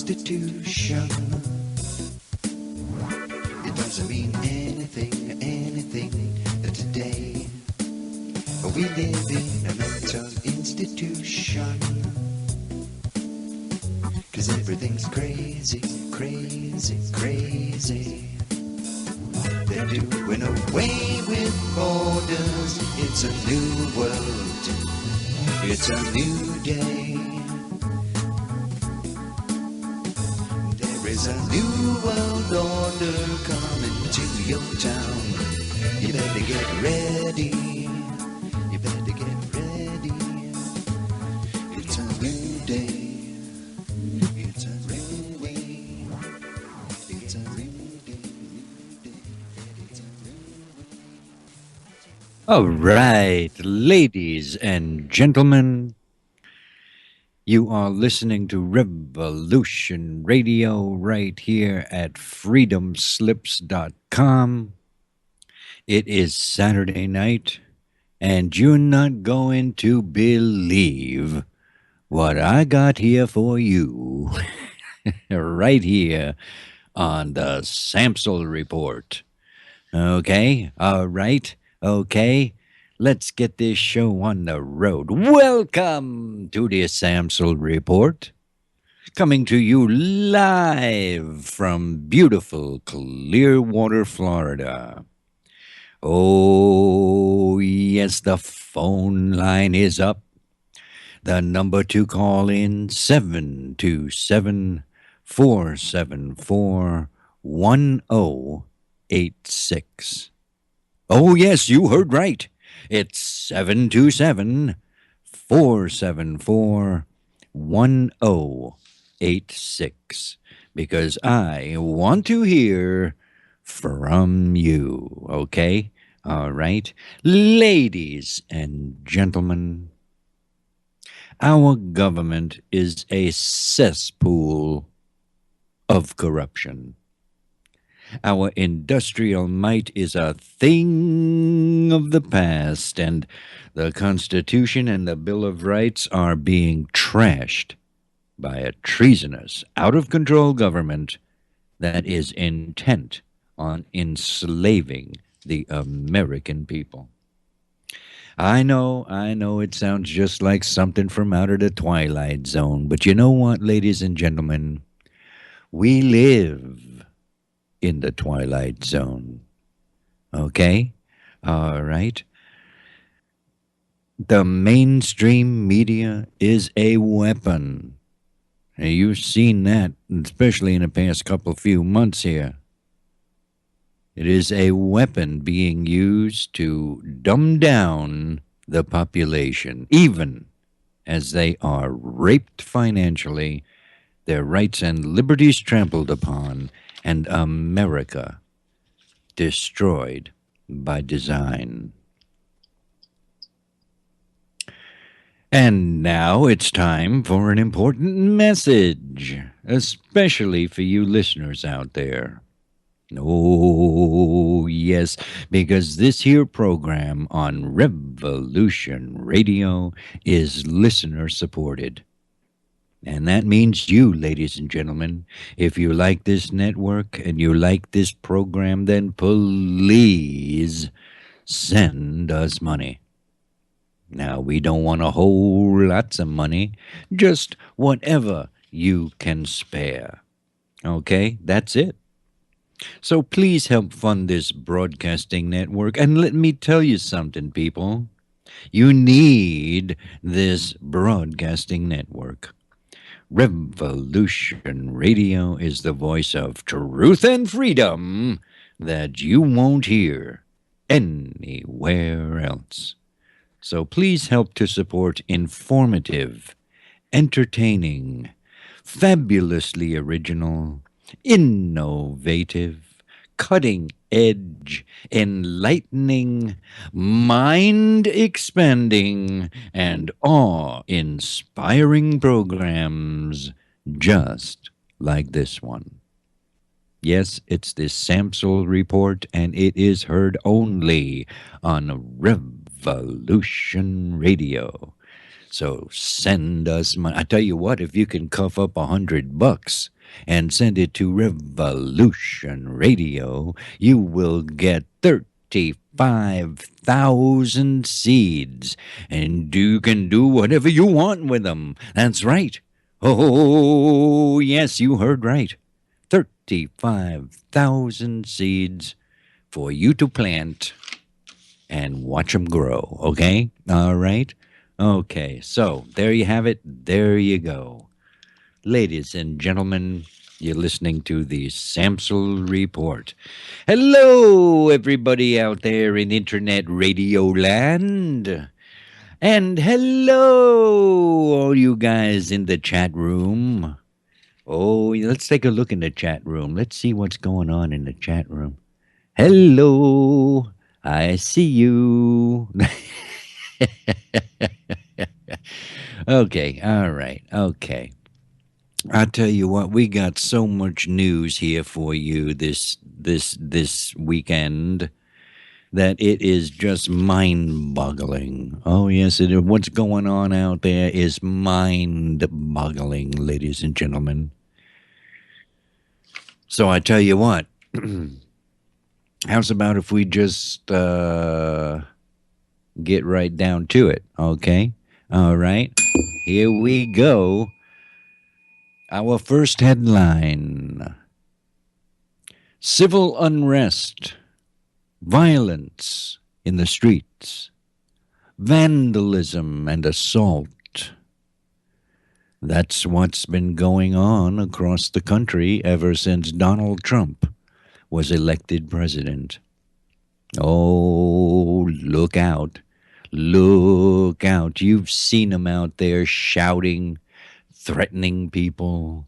institution. It doesn't mean anything that today we live in a mental institution. 'Cause everything's crazy. They're doing away with borders. It's a new world. It's a new day. There is a new world order coming to your town. You better get ready. You better get ready. It's a new day. It's a new way. It's a new day. All right, ladies and gentlemen, you are listening to Revolution Radio right here at freedomslips.com. It is Saturday night, and you're not going to believe what I got here for you right here on the Samsel Report. Okay, all right, okay. Let's get this show on the road. Welcome to the Samsel Report, coming to you live from beautiful Clearwater, Florida. Oh, yes, the phone line is up. The number to call in, 727-474-1086. Oh, yes, you heard right. It's 727-474-1086. Because I want to hear from you, okay? All right. Ladies and gentlemen, our government is a cesspool of corruption. Our industrial might is a thing of the past, and the Constitution and the Bill of Rights are being trashed by a treasonous, out-of-control government that is intent on enslaving the American people. I know, it sounds just like something from out of the Twilight Zone, but you know what, ladies and gentlemen? We live in the Twilight Zone. Okay? All right. The mainstream media is a weapon. You've seen that, especially in the past few months here. It is a weapon being used to dumb down the population, even as they are raped financially, their rights and liberties trampled upon, and America destroyed by design. And now it's time for an important message, especially for you listeners out there. Oh, yes, because this here program on Revolution Radio is listener supported. And that means you, ladies and gentlemen. If you like this network and you like this program, then please send us money. Now, we don't want a whole lots of money, just whatever you can spare. Okay, that's it. So please help fund this broadcasting network. And let me tell you something, people. You need this broadcasting network. Revolution Radio is the voice of truth and freedom that you won't hear anywhere else. So please help to support informative, entertaining, fabulously original, innovative, cutting-edge, enlightening, mind-expanding, and awe-inspiring programs just like this one. Yes, it's the Samsel Report, and it is heard only on Revolution Radio. So send us money. I tell you what, if you can cough up $100, and send it to Revolution Radio, you will get 35,000 seeds, and you can do whatever you want with them. That's right. Oh, yes, you heard right. 35,000 seeds for you to plant and watch them grow, okay? All right? Okay, so there you have it. There you go. Ladies and gentlemen, you're listening to the Samsel Report. Hello, everybody out there in Internet Radio Land. And hello, all you guys in the chat room. Oh, let's take a look in the chat room. Let's see what's going on in the chat room. Hello, I see you. Okay, all right, okay. I tell you what, we got so much news here for you this weekend that it is just mind-boggling. Oh yes, it is. What's going on out there is mind-boggling, ladies and gentlemen. So I tell you what, how's about if we just get right down to it, okay? All right, here we go. Our first headline: civil unrest, violence in the streets, vandalism and assault. That's what's been going on across the country ever since Donald Trump was elected president. Oh, look out. Look out. You've seen him out there shouting, threatening people,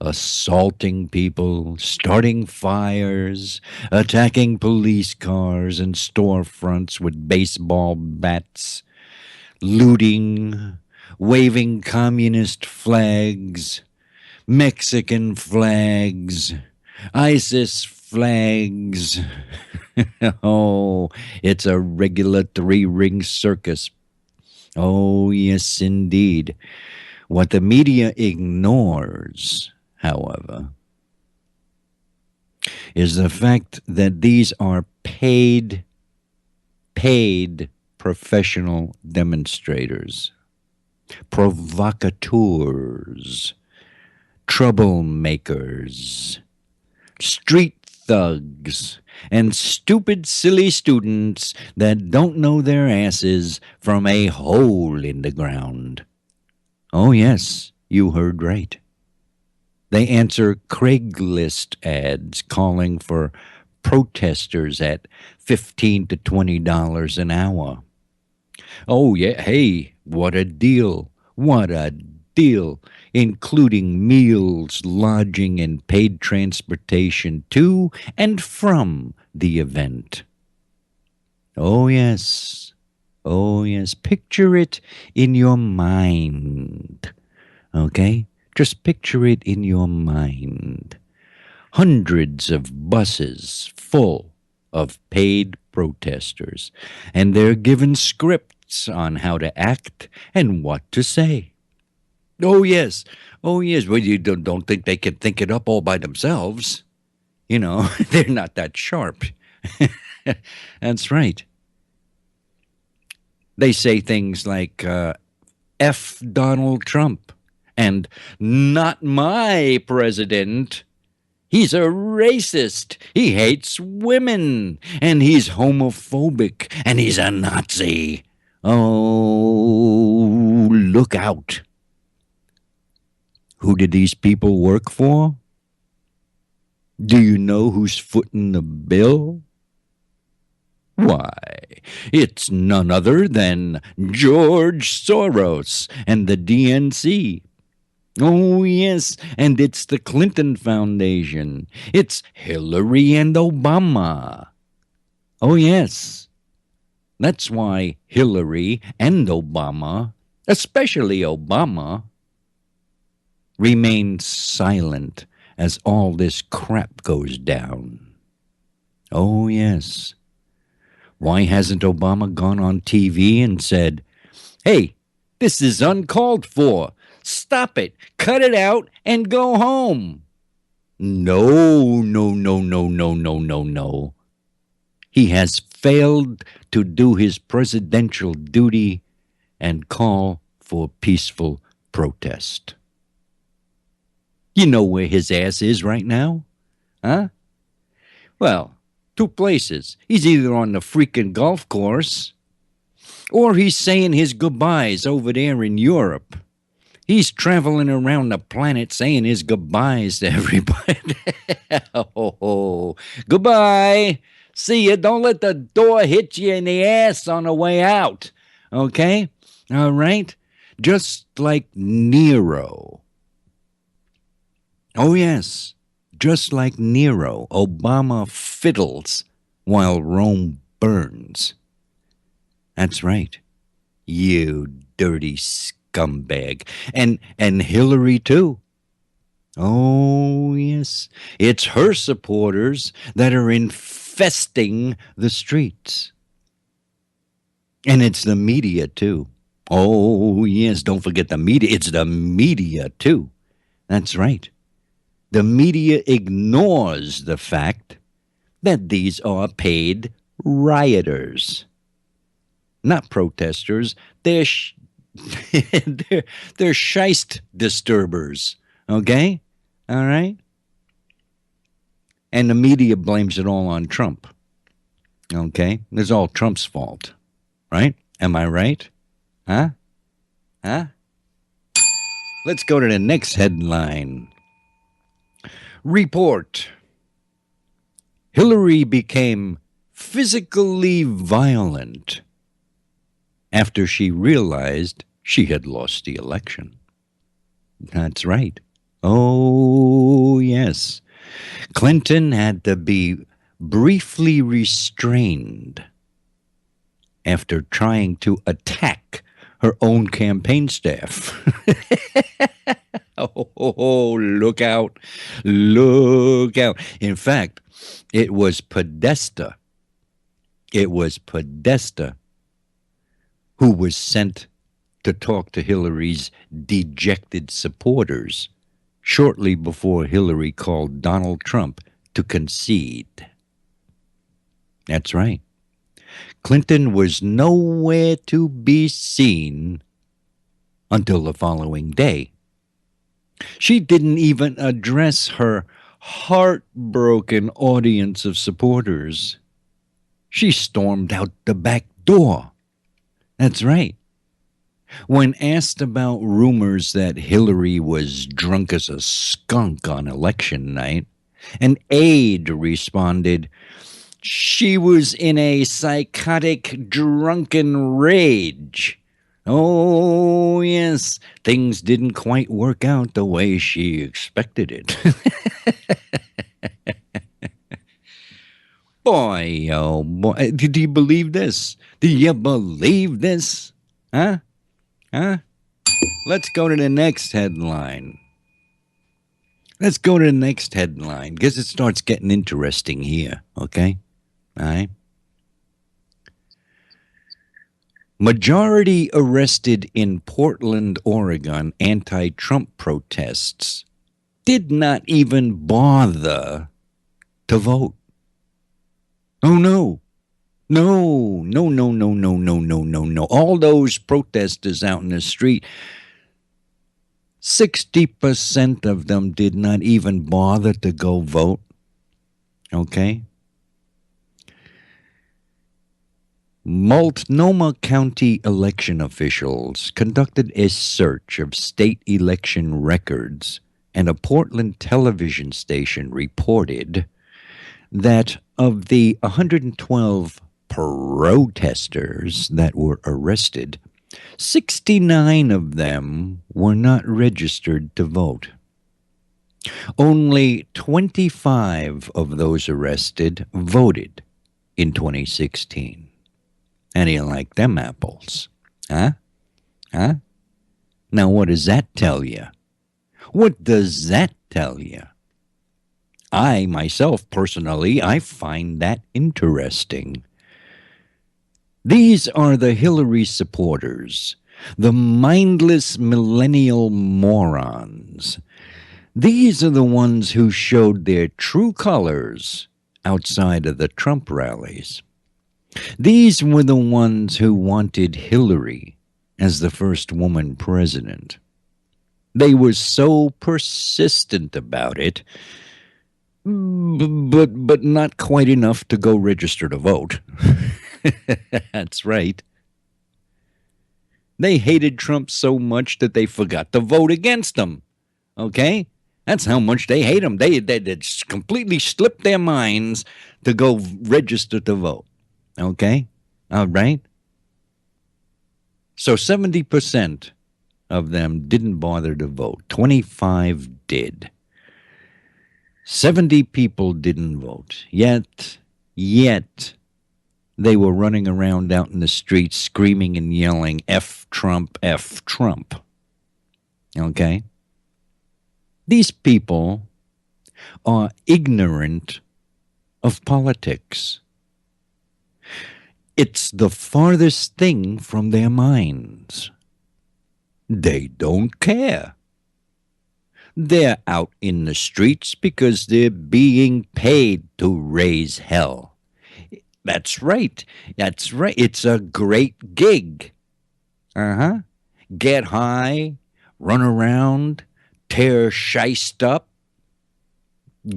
assaulting people, starting fires, attacking police cars and storefronts with baseball bats, looting, waving communist flags, Mexican flags, ISIS flags. Oh, it's a regular three-ring circus. Oh, yes, indeed. What the media ignores, however, is the fact that these are paid professional demonstrators, provocateurs, troublemakers, street thugs, and stupid, silly students that don't know their asses from a hole in the ground. Oh, yes, you heard right. They answer Craigslist ads calling for protesters at $15 to $20 an hour. Oh, yeah, hey, what a deal. What a deal, including meals, lodging, and paid transportation to and from the event. Oh, yes. Oh, yes. Picture it in your mind. Okay? Just picture it in your mind. Hundreds of buses full of paid protesters, and they're given scripts on how to act and what to say. Oh, yes. Oh, yes. Well, you don't think they can think it up all by themselves. You know, they're not that sharp. That's right. They say things like, F Donald Trump and not my president. He's a racist. He hates women. And he's homophobic. And he's a Nazi. Oh, look out. Who did these people work for? Do you know who's footing the bill? Why, it's none other than George Soros and the DNC. Oh, yes, and it's the Clinton Foundation. It's Hillary and Obama. Oh, yes. That's why Hillary and Obama, especially Obama, remain silent as all this crap goes down. Oh, yes. Why hasn't Obama gone on TV and said, hey, this is uncalled for. Stop it, cut it out, and go home? No, no, no, no, no, no, no, no. He has failed to do his presidential duty and call for peaceful protest. You know where his ass is right now? Huh? Well, two places. He's either on the freaking golf course or he's saying his goodbyes over there in Europe. He's traveling around the planet saying his goodbyes to everybody. Oh, goodbye. See ya. Don't let the door hit you in the ass on the way out. Okay? All right? Just like Nero. Oh, yes. Just like Nero, Obama fiddles while Rome burns. That's right. You dirty scumbag. And Hillary, too. Oh, yes. It's her supporters that are infesting the streets. And it's the media, too. Oh, yes. Don't forget the media. It's the media, too. That's right. The media ignores the fact that these are paid rioters, not protesters. They're shyst disturbers. Okay? All right? And the media blames it all on Trump. Okay? It's all Trump's fault. Right? Am I right? Huh? Huh? Let's go to the next headline. Report. Hillary became physically violent after she realized she had lost the election. That's right. Oh, yes. Clinton had to be briefly restrained after trying to attack her own campaign staff. Oh, look out. Look out. In fact, it was Podesta. It was Podesta who was sent to talk to Hillary's dejected supporters shortly before Hillary called Donald Trump to concede. That's right. Clinton was nowhere to be seen until the following day. She didn't even address her heartbroken audience of supporters. She stormed out the back door. That's right. When asked about rumors that Hillary was drunk as a skunk on election night, an aide responded, "She was in a psychotic, drunken rage." Oh, yes, things didn't quite work out the way she expected it. Boy, oh boy, do you believe this? Do you believe this? Huh? Huh? Let's go to the next headline. Let's go to the next headline because it starts getting interesting here, okay? All right. Majority arrested in Portland, Oregon anti-Trump protests did not even bother to vote. Oh, no. No, no, no, no, no, no, no, no, no. All those protesters out in the street, 60% of them did not even bother to go vote. Okay? Multnomah County election officials conducted a search of state election records, and a Portland television station reported that of the 112 protesters that were arrested, 69 of them were not registered to vote. Only 25 of those arrested voted in 2016. How do you like them apples? Huh? Huh? Now, what does that tell you? What does that tell you? I, myself, personally, I find that interesting. These are the Hillary supporters, the mindless millennial morons These are the ones who showed their true colors outside of the Trump rallies. These were the ones who wanted Hillary as the first woman president. They were so persistent about it, but not quite enough to go register to vote. That's right. They hated Trump so much that they forgot to vote against him. Okay? That's how much they hate him. They completely slipped their minds to go register to vote. Okay? All right? So 70% of them didn't bother to vote. 25 did. 70 people didn't vote. Yet, they were running around out in the streets screaming and yelling, F Trump, F Trump. Okay? These people are ignorant of politics. It's the farthest thing from their minds. They don't care. They're out in the streets because they're being paid to raise hell. That's right. That's right. It's a great gig. Uh-huh. Get high, run around, tear shiced up,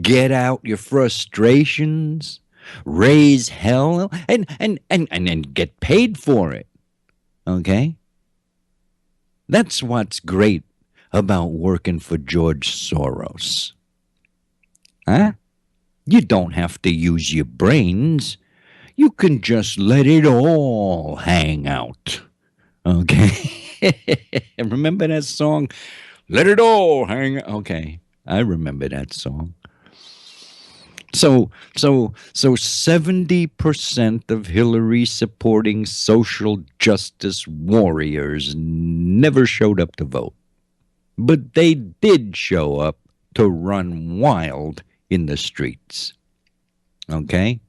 get out your frustrations, raise hell, and get paid for it. Okay? That's what's great about working for George Soros. Huh? You don't have to use your brains. You can just let it all hang out. Okay? Remember that song? Let it all hang out. Okay. I remember that song. So 70% of Hillary supporting social justice warriors never showed up to vote. But they did show up to run wild in the streets. Okay?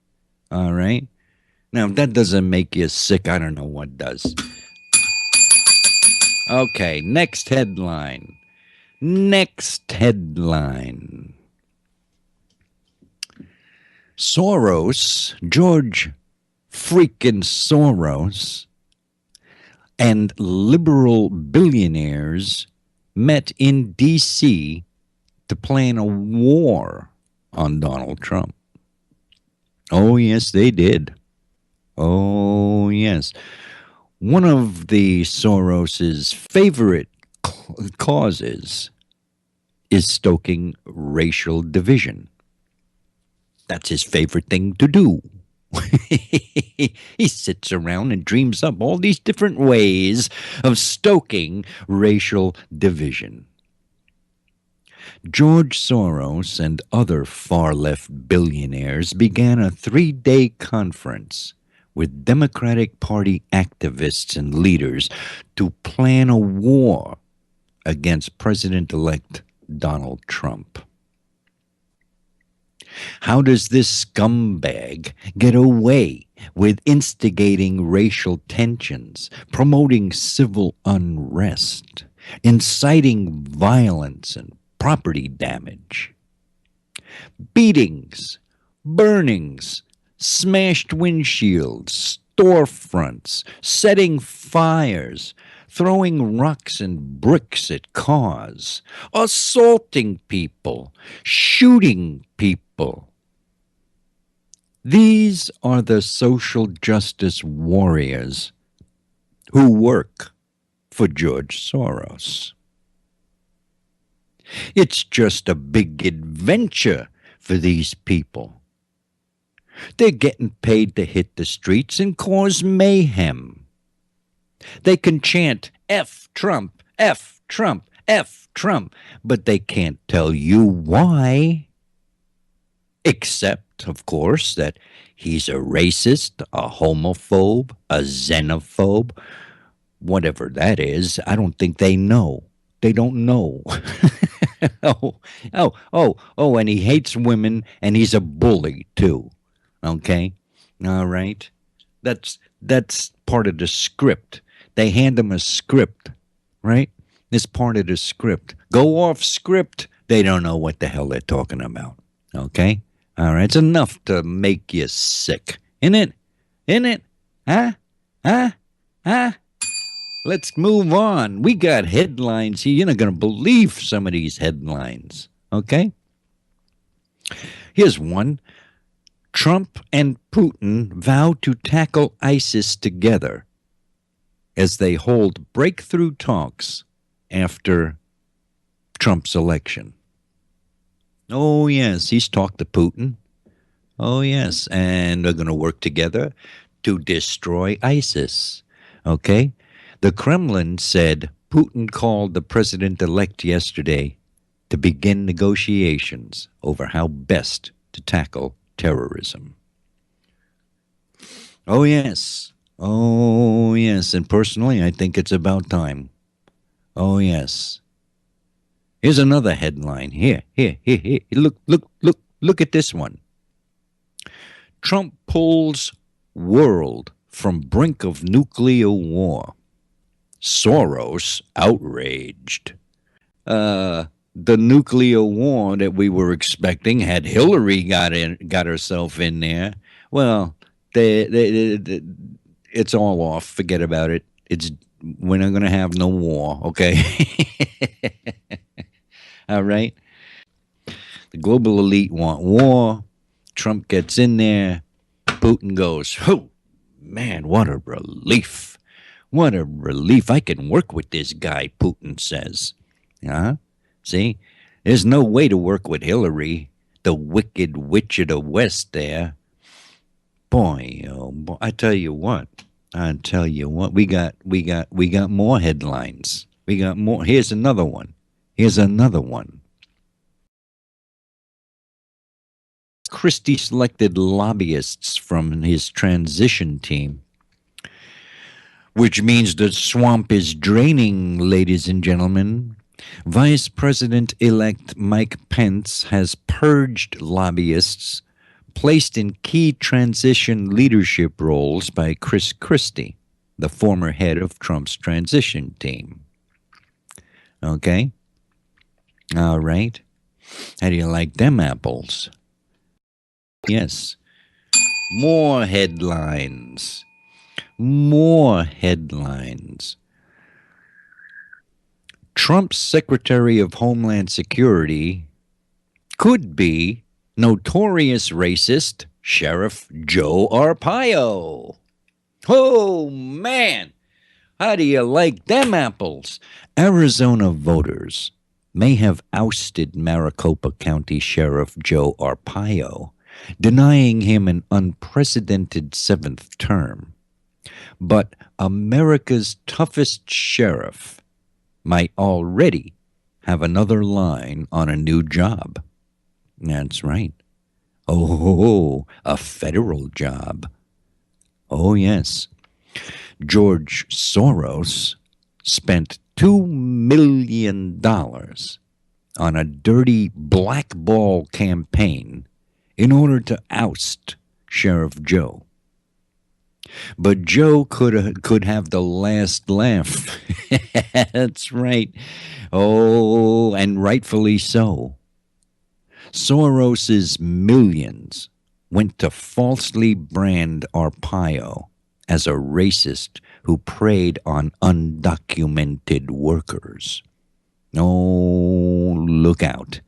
All right? Now, if that doesn't make you sick, I don't know what does. Okay, next headline. Next headline. Soros, George freaking Soros, and liberal billionaires met in D.C. to plan a war on Donald Trump. Oh, yes, they did. Oh, yes. One of the Soros's favorite causes is stoking racial division. That's his favorite thing to do. He sits around and dreams up all these different ways of stoking racial division. George Soros and other far-left billionaires began a 3-day conference with Democratic Party activists and leaders to plan a war against President-elect Donald Trump. How does this scumbag get away with instigating racial tensions, promoting civil unrest, inciting violence and property damage? Beatings, burnings, smashed windshields, storefronts, setting fires, throwing rocks and bricks at cars, assaulting people, shooting people. These are the social justice warriors who work for George Soros. It's just a big adventure for these people. They're getting paid to hit the streets and cause mayhem. They can chant F Trump, F Trump, F Trump, but they can't tell you why. Except, of course, that he's a racist, a homophobe, a xenophobe, whatever that is. I don't think they know. They don't know. And he hates women, and he's a bully, too. Okay? All right? That's part of the script. They hand him a script, right? It's part of the script. Go off script. They don't know what the hell they're talking about. Okay? All right. It's enough to make you sick. Isn't it? Isn't it? Huh? Huh? Huh? Let's move on. We got headlines here. You're not going to believe some of these headlines. Okay? Here's one. Trump and Putin vow to tackle ISIS together as they hold breakthrough talks after Trump's election. Oh, yes, he's talked to Putin. Oh, yes, and they're going to work together to destroy ISIS. Okay? The Kremlin said Putin called the president-elect yesterday to begin negotiations over how best to tackle terrorism. Oh, yes. Oh, yes. And personally, I think it's about time. Oh, yes. Here's another headline. Here. Look at this one. Trump pulls world from brink of nuclear war. Soros outraged. The nuclear war that we were expecting had Hillary got herself in there. Well, it's all off. Forget about it. We're not going to have no war. Okay. All right. The global elite want war. Trump gets in there. Putin goes, oh, man, what a relief. What a relief. I can work with this guy, Putin says. Huh? See? There's no way to work with Hillary, the wicked witch of the West there. Boy, oh boy, I tell you what. We got more headlines. We got more. Here's another one. Christie selected lobbyists from his transition team, which means the swamp is draining, ladies and gentlemen. Vice President-elect Mike Pence has purged lobbyists placed in key transition leadership roles by Chris Christie, the former head of Trump's transition team. Okay? All right. How do you like them apples? Yes. More headlines. Trump's Secretary of Homeland Security could be notorious racist Sheriff Joe Arpaio. Oh, man. How do you like them apples? Arizona voters may have ousted Maricopa County Sheriff Joe Arpaio, denying him an unprecedented seventh term. But America's toughest sheriff might already have another line on a new job. That's right. Oh, a federal job. Oh, yes. George Soros spent $2 million on a dirty blackball campaign in order to oust Sheriff Joe. But Joe could have the last laugh. That's right. Oh, and rightfully so. Soros's millions went to falsely brand Arpaio as a racist who preyed on undocumented workers. Oh, look out.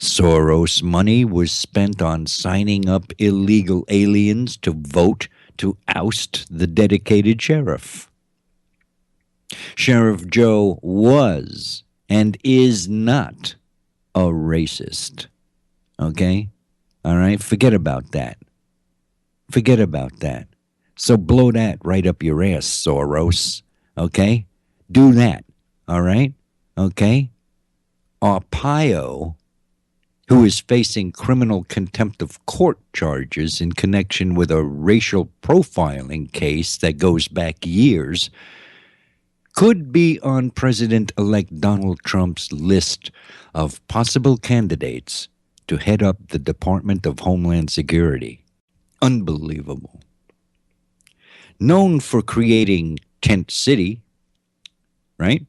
Soros' money was spent on signing up illegal aliens to vote to oust the dedicated sheriff. Sheriff Joe was and is not a racist. Okay? All right? Forget about that. So blow that right up your ass, Soros. Okay? Do that. All right? Okay? Arpaio, who is facing criminal contempt of court charges in connection with a racial profiling case that goes back years, could be on President-elect Donald Trump's list of possible candidates to head up the Department of Homeland Security. Unbelievable. Known for creating Tent City, right?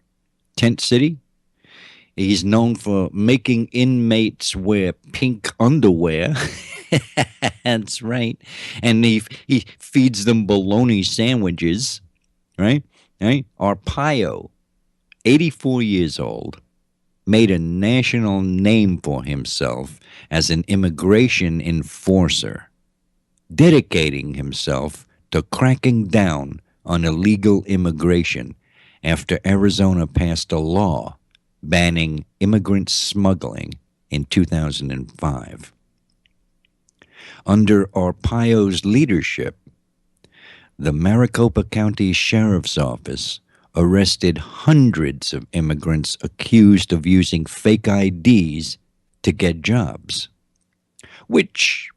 Tent City? He's known for making inmates wear pink underwear. That's right. And he feeds them bologna sandwiches, right? Right? Arpaio, 84 years old, made a national name for himself as an immigration enforcer, dedicating himself to cracking down on illegal immigration after Arizona passed a law banning immigrant smuggling in 2005. Under Arpaio's leadership, the Maricopa County Sheriff's Office arrested hundreds of immigrants accused of using fake IDs to get jobs, which,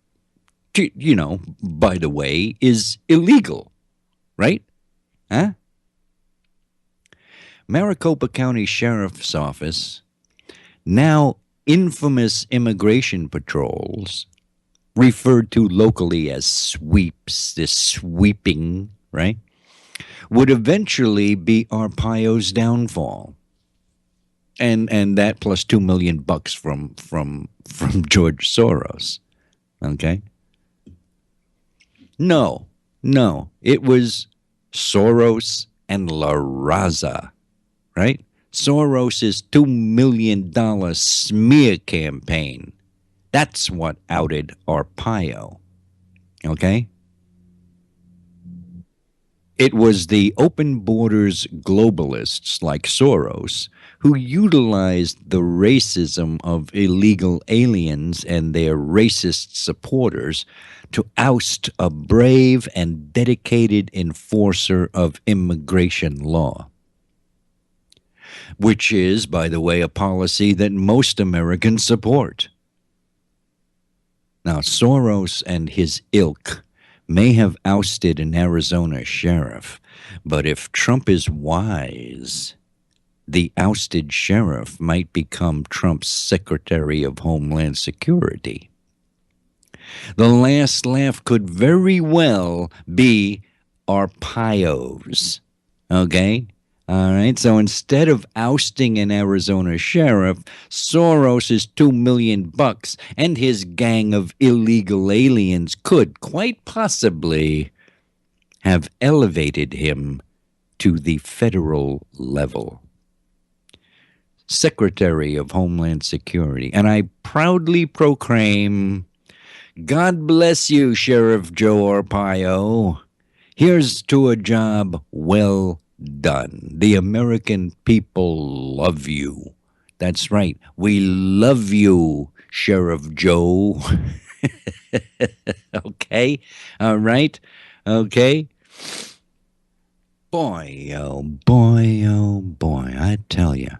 by the way, is illegal, right? Huh? Maricopa County Sheriff's Office, now infamous immigration patrols, referred to locally as sweeps, this sweeping, right, would eventually be Arpaio's downfall. And that plus $2 million from George Soros. Okay? No, it was Soros and La Raza, right? Soros's $2 million smear campaign. That's what outed Arpaio. Okay? It was the open borders globalists like Soros who utilized the racism of illegal aliens and their racist supporters to oust a brave and dedicated enforcer of immigration law, which is, by the way, a policy that most Americans support. Now, Soros and his ilk may have ousted an Arizona sheriff, but if Trump is wise, the ousted sheriff might become Trump's Secretary of Homeland Security. The last laugh could very well be Arpaio's. Okay? All right, so instead of ousting an Arizona sheriff, Soros's $2 million and his gang of illegal aliens could quite possibly have elevated him to the federal level. Secretary of Homeland Security. And I proudly proclaim, God bless you, Sheriff Joe Arpaio. Here's to a job well done. The American people love you. That's right. We love you, Sheriff Joe. Okay? All right? Okay? Boy, oh boy, oh boy. I tell you.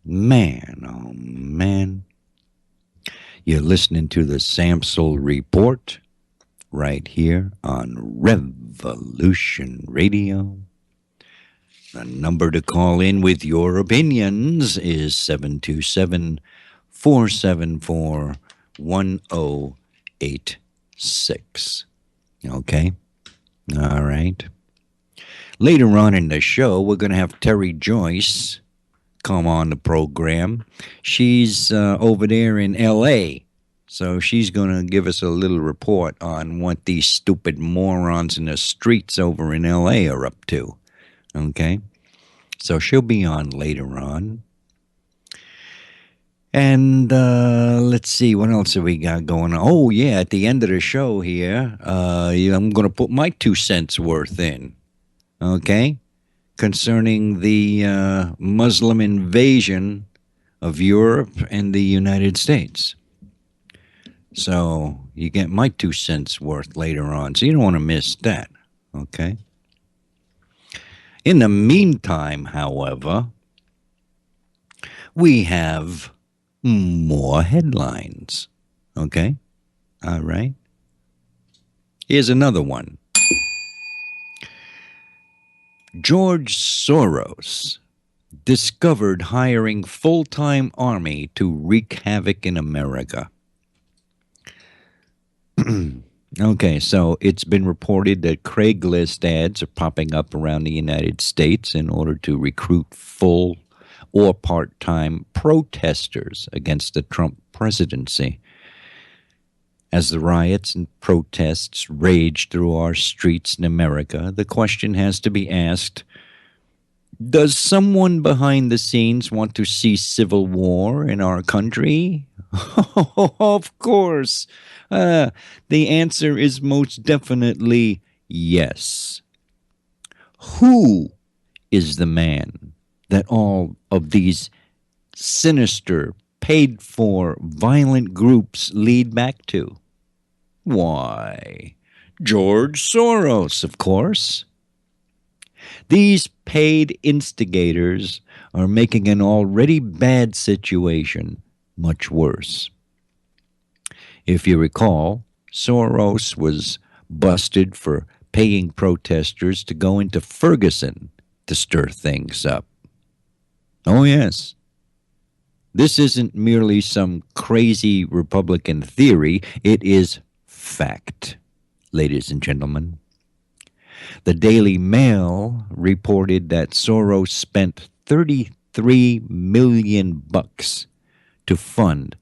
Man, oh man. You're listening to the Samsel Report right here on Revolution Radio. The number to call in with your opinions is 727-474-1086. Okay? All right. Later on in the show, we're going to have Terry Joyce come on the program. She's over there in L.A., so she's going to give us a little report on what these stupid morons in the streets over in L.A. are up to. Okay? So she'll be on later on. And let's see, what else have we got going on? Oh, yeah, at the end of the show here, I'm going to put my 2 cents worth in. Okay? Concerning the Muslim invasion of Europe and the United States. So you get my 2 cents worth later on. So you don't want to miss that. Okay? In the meantime, however, we have more headlines. Okay? All right? Here's another one. George Soros discovered hiring full-time army to wreak havoc in America. Okay, so it's been reported that Craigslist ads are popping up around the United States in order to recruit full or part-time protesters against the Trump presidency. As the riots and protests rage through our streets in America, the question has to be asked, does someone behind the scenes want to see civil war in our country? Of course. The answer is most definitely yes. Who is the man that all of these sinister, paid for, violent groups lead back to? Why, George Soros, of course. These paid instigators are making an already bad situation much worse. If you recall, Soros was busted for paying protesters to go into Ferguson to stir things up. Oh, yes. This isn't merely some crazy Republican theory, it is fact, ladies and gentlemen. The Daily Mail reported that Soros spent $33 million to fund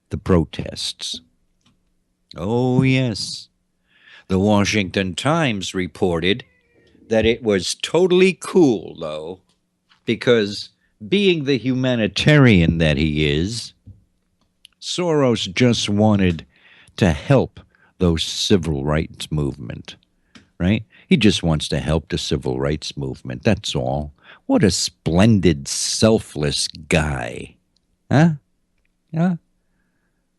the protests. Oh, yes. The Washington Times reported that it was totally cool, though, because being the humanitarian that he is, Soros just wanted to help those civil rights movement, right? He just wants to help the civil rights movement, that's all. What a splendid, selfless guy. Huh? Yeah.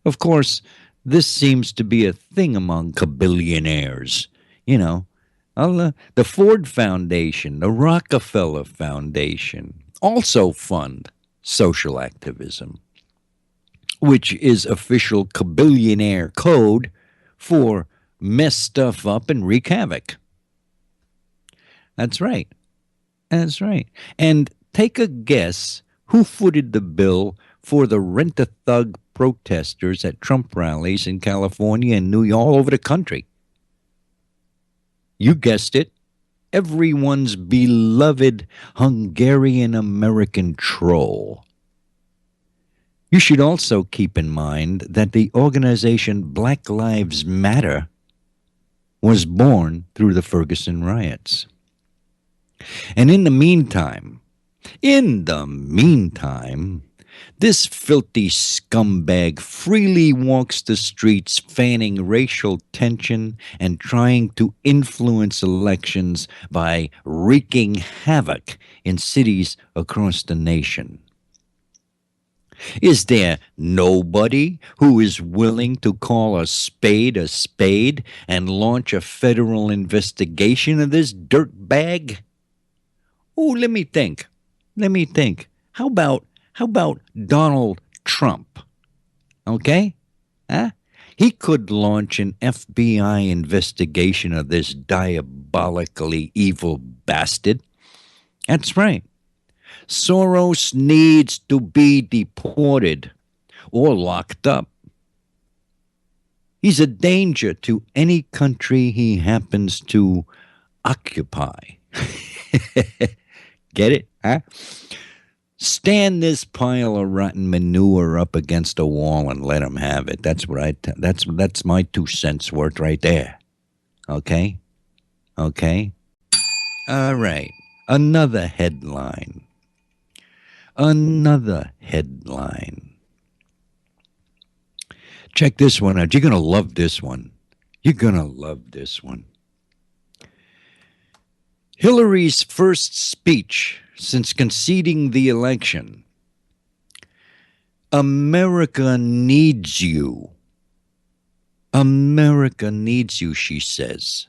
Of course, this seems to be a thing among billionaires. You know, the Ford Foundation, the Rockefeller Foundation also fund social activism, which is official billionaire code for mess stuff up and wreak havoc. That's right. That's right. And take a guess who footed the bill for the rent-a-thug protesters at Trump rallies in California and New York, all over the country. You guessed it. Everyone's beloved Hungarian-American troll. You should also keep in mind that the organization Black Lives Matter was born through the Ferguson riots. And in the meantime, this filthy scumbag freely walks the streets fanning racial tension and trying to influence elections by wreaking havoc in cities across the nation. Is there nobody who is willing to call a spade and launch a federal investigation of this dirtbag? Oh, let me think. How about Donald Trump? Okay? Huh? He could launch an FBI investigation of this diabolically evil bastard. That's right. Soros needs to be deported or locked up. He's a danger to any country he happens to occupy. Get it? Huh? Stand this pile of rotten manure up against a wall and let him have it. That's what that's my 2 cents worth right there. Okay? Okay? All right. Another headline. Check this one out. You're going to love this one. Hillary's first speech since conceding the election. America needs you. America needs you, she says.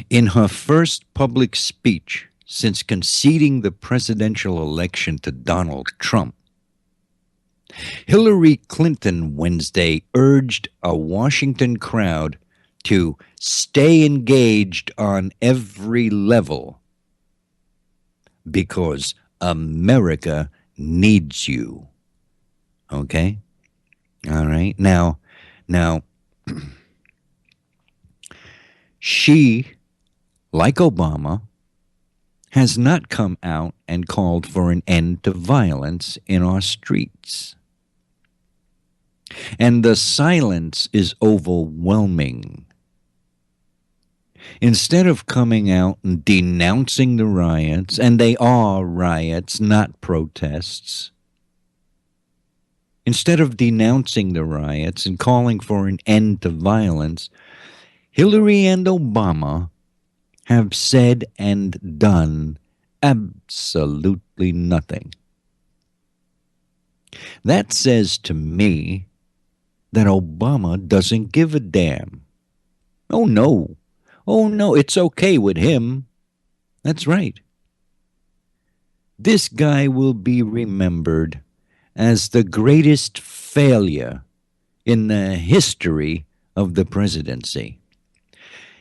In her first public speech since conceding the presidential election to Donald Trump, Hillary Clinton Wednesday urged a Washington crowd to stay engaged on every level because America needs you. Okay? All right. Now, she, like Obama, has not come out and called for an end to violence in our streets. And the silence is overwhelming. Instead of coming out and denouncing the riots, and they are riots, not protests, instead of denouncing the riots and calling for an end to violence, Hillary and Obama have said and done absolutely nothing. That says to me that Obama doesn't give a damn. Oh no. Oh no, it's okay with him. That's right. This guy will be remembered as the greatest failure in the history of the presidency.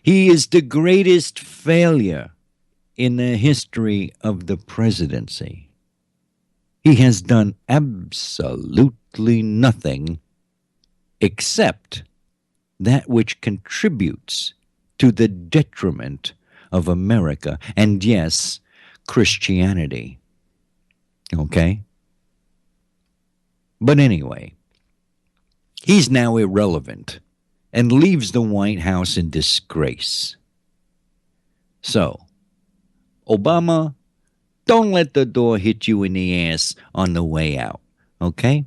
He is the greatest failure in the history of the presidency. He has done absolutely nothing except that which contributes to the detriment of America and, yes, Christianity. Okay? But anyway, he's now irrelevant and leaves the White House in disgrace. So, Obama, don't let the door hit you in the ass on the way out, okay?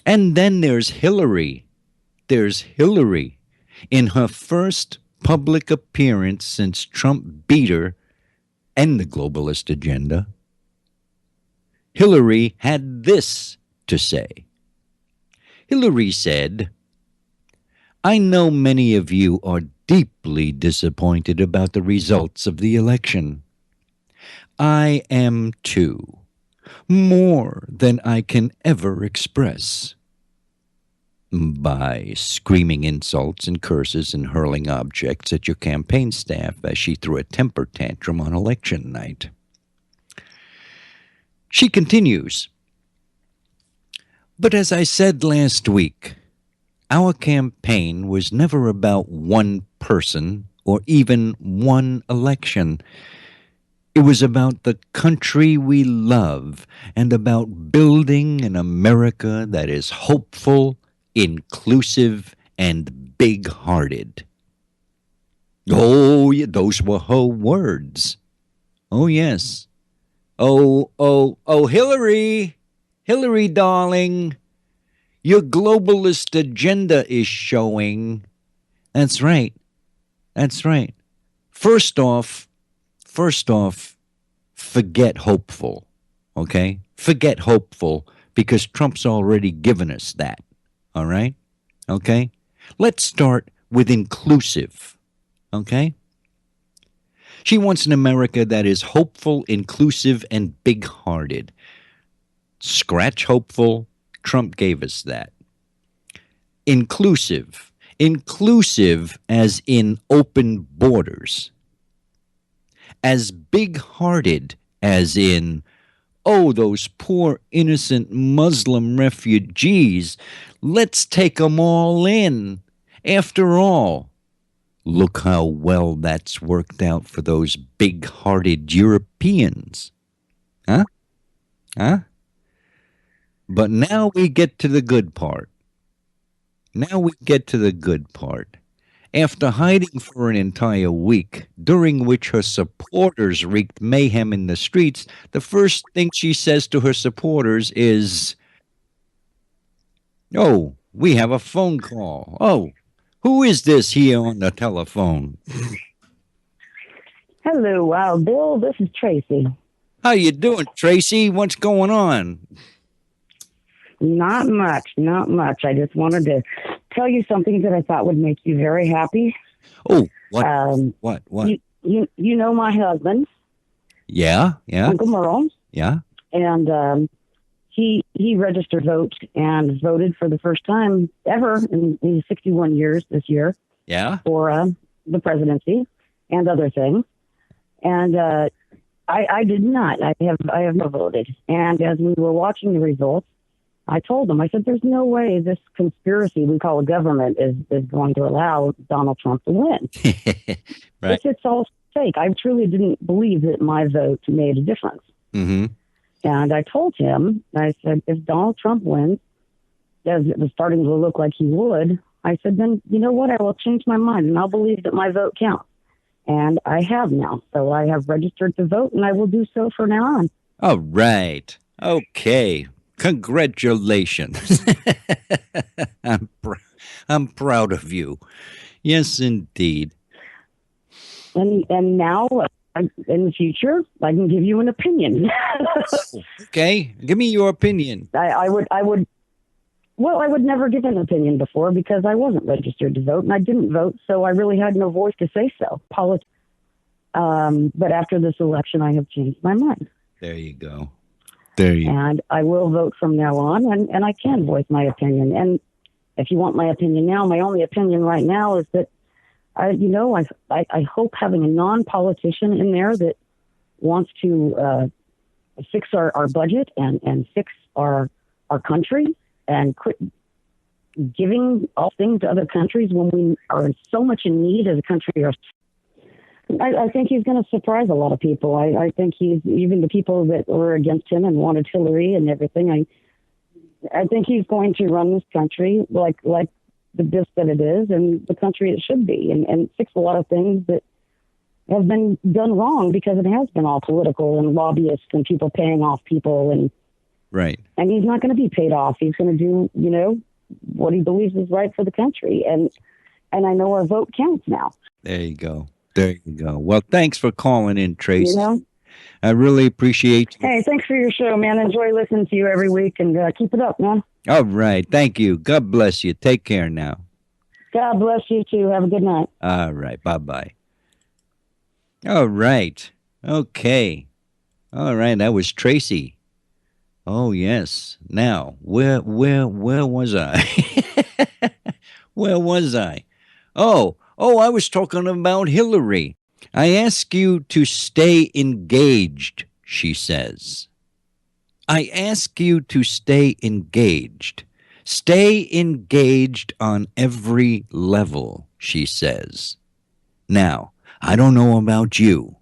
And then there's Hillary. There's Hillary. In her first public appearance since Trump beat her and the globalist agenda, Hillary had this to say. Hillary said, "I know many of you are deeply disappointed about the results of the election. I am too, more than I can ever express." By screaming insults and curses and hurling objects at your campaign staff as she threw a temper tantrum on election night. She continues, "But as I said last week, our campaign was never about one person or even one election. It was about the country we love and about building an America that is hopeful, inclusive, and big-hearted." Oh, yeah, those were her words. Oh, yes. Oh, Hillary, darling, your globalist agenda is showing. That's right. That's right. First off, forget hopeful, okay? Forget hopeful because Trump's already given us that, all right? Okay? Let's start with inclusive, okay? She wants an America that is hopeful, inclusive, and big-hearted. Scratch hopeful, Trump gave us that. Inclusive as in open borders. As big-hearted as in, oh, those poor innocent Muslim refugees, let's take them all in. After all, look how well that's worked out for those big-hearted Europeans. Huh? But now we get to the good part. After hiding for an entire week, during which her supporters wreaked mayhem in the streets, the first thing she says to her supporters is, "Oh, we have a phone call. Oh, who is this here on the telephone?" Hello, Wild Bill. This is Tracy. How you doing, Tracy? What's going on? Not much. I just wanted to tell you something that I thought would make you very happy. Oh, what? What? You know my husband. Yeah. Uncle Merle. Yeah. And he registered vote and voted for the first time ever in 61 years this year. Yeah. For the presidency and other things. And I did not. I have not voted. And as we were watching the results, I told them, I said, there's no way this conspiracy we call a government is going to allow Donald Trump to win. Right. It's all mistake. I truly didn't believe that my vote made a difference. Mm-hmm. And I told him, I said, if Donald Trump wins, as it was starting to look like he would, I said, then you know what? I will change my mind and I'll believe that my vote counts. And I have now. So I have registered to vote and I will do so from now on. All right. Okay. Congratulations. I'm proud of you. Yes, indeed. And now, in the future, I can give you an opinion. Okay. Give me your opinion. I would never give an opinion before because I wasn't registered to vote and I didn't vote, so I really had no voice to say so. But after this election, I have changed my mind. There you go. And I will vote from now on, and I can voice my opinion. And if you want my opinion now, my only opinion right now is that I hope having a non-politician in there that wants to fix our budget and fix our country and quit giving all things to other countries when we are so much in need as a country. I think he's going to surprise a lot of people. I think even the people that were against him and wanted Hillary and everything. I think he's going to run this country like the best that it is and the country it should be, and fix a lot of things that have been done wrong because it has been all political and lobbyists and people paying off people and right. And he's not going to be paid off. He's going to do what he believes is right for the country, and I know our vote counts now. There you go. There you go. Well, thanks for calling in, Tracy. I really appreciate you. Hey, thanks for your show, man. Enjoy listening to you every week, and keep it up, man. All right. Thank you. God bless you. Take care now. God bless you, too. Have a good night. All right. Bye-bye. All right. Okay. All right. That was Tracy. Oh, yes. Now, where was I? Where was I? Oh, I was talking about Hillary. I ask you to stay engaged, she says. I ask you to stay engaged. Stay engaged on every level, she says. Now, I don't know about you,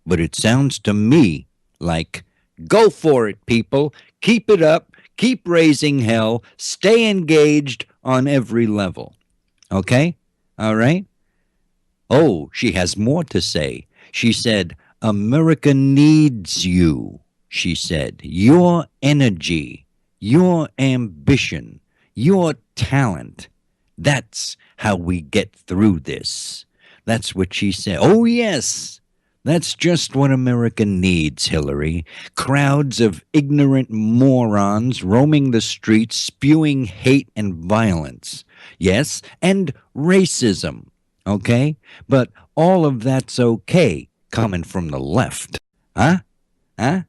but it sounds to me like, go for it, people. Keep it up. Keep raising hell. Stay engaged on every level. Okay? All right? Oh, she has more to say. She said, America needs you, she said. Your energy, your ambition, your talent. That's how we get through this. That's what she said. Oh, yes. That's just what America needs, Hillary. Crowds of ignorant morons roaming the streets, spewing hate and violence. Yes, and racism. Okay? But all of that's okay coming from the left. Huh? Huh?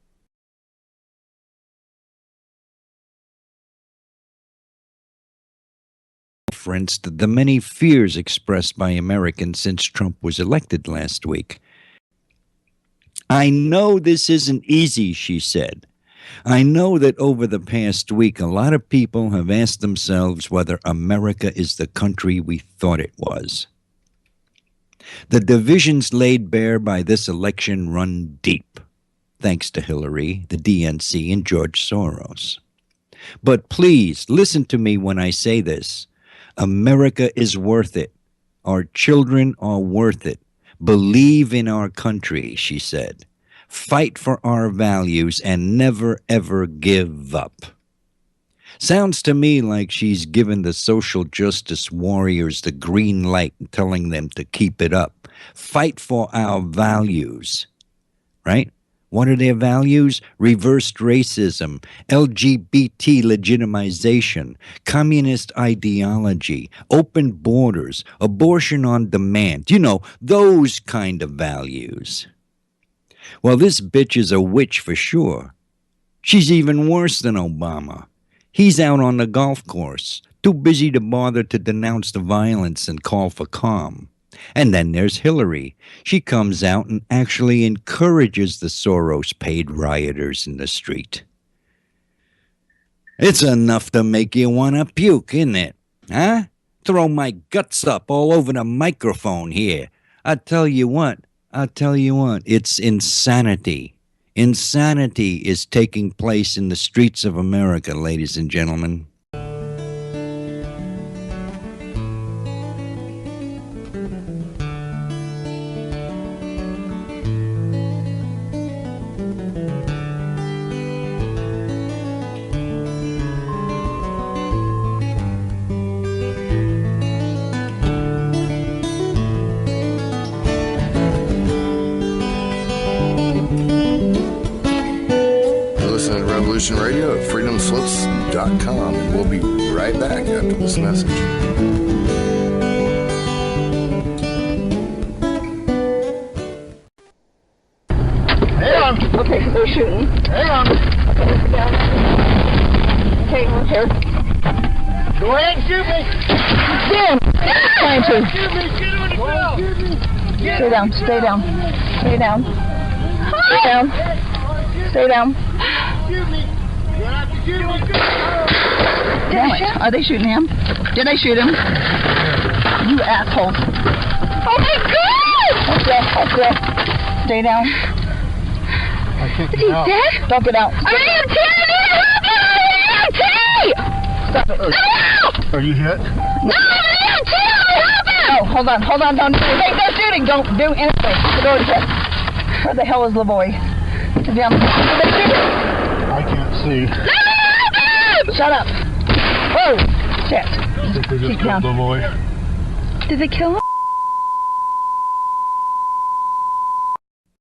Referenced the many fears expressed by Americans since Trump was elected last week. I know this isn't easy, she said. I know that over the past week, a lot of people have asked themselves whether America is the country we thought it was. The divisions laid bare by this election run deep, thanks to Hillary, the DNC, and George Soros. But please, listen to me when I say this. America is worth it. Our children are worth it. Believe in our country, she said. Fight for our values and never, ever give up. Sounds to me like she's given the social justice warriors the green light and telling them to keep it up. Fight for our values. Right? What are their values? Reversed racism, LGBT legitimization, communist ideology, open borders, abortion on demand. You know, those kind of values. Well, this bitch is a witch for sure. She's even worse than Obama. He's out on the golf course, too busy to bother to denounce the violence and call for calm. And then there's Hillary. She comes out and actually encourages the Soros-paid rioters in the street. It's enough to make you want to puke, isn't it? Huh? Throw my guts up all over the microphone here. I tell you what, I'll tell you what, it's insanity. Insanity is taking place in the streets of America, ladies and gentlemen. Listen to Revolution Radio at freedomslips.com, and we'll be right back after this message. Hang on. Okay, they're shooting. Hang on. Okay, we're here. Go ahead and shoot me. Damn! Trying to. Shoot me. Shoot him in the grill. Stay down, stay down. Stay down. Stay down. Stay down. Shoot me. You have to shoot me. Damn it. Are they shooting him? Did I shoot him? You asshole. Oh my God! Okay. Stay down. Is he dead? Don't get out. I am T! Stop it. Are you hit? No, Oh, hold on, don't do anything. No shooting, don't do anything. The door's shut. Where the hell is the boy? Down. I can't see. Shut up. Oh, shit. I think they just Keep down. killed the boy. Did they kill him?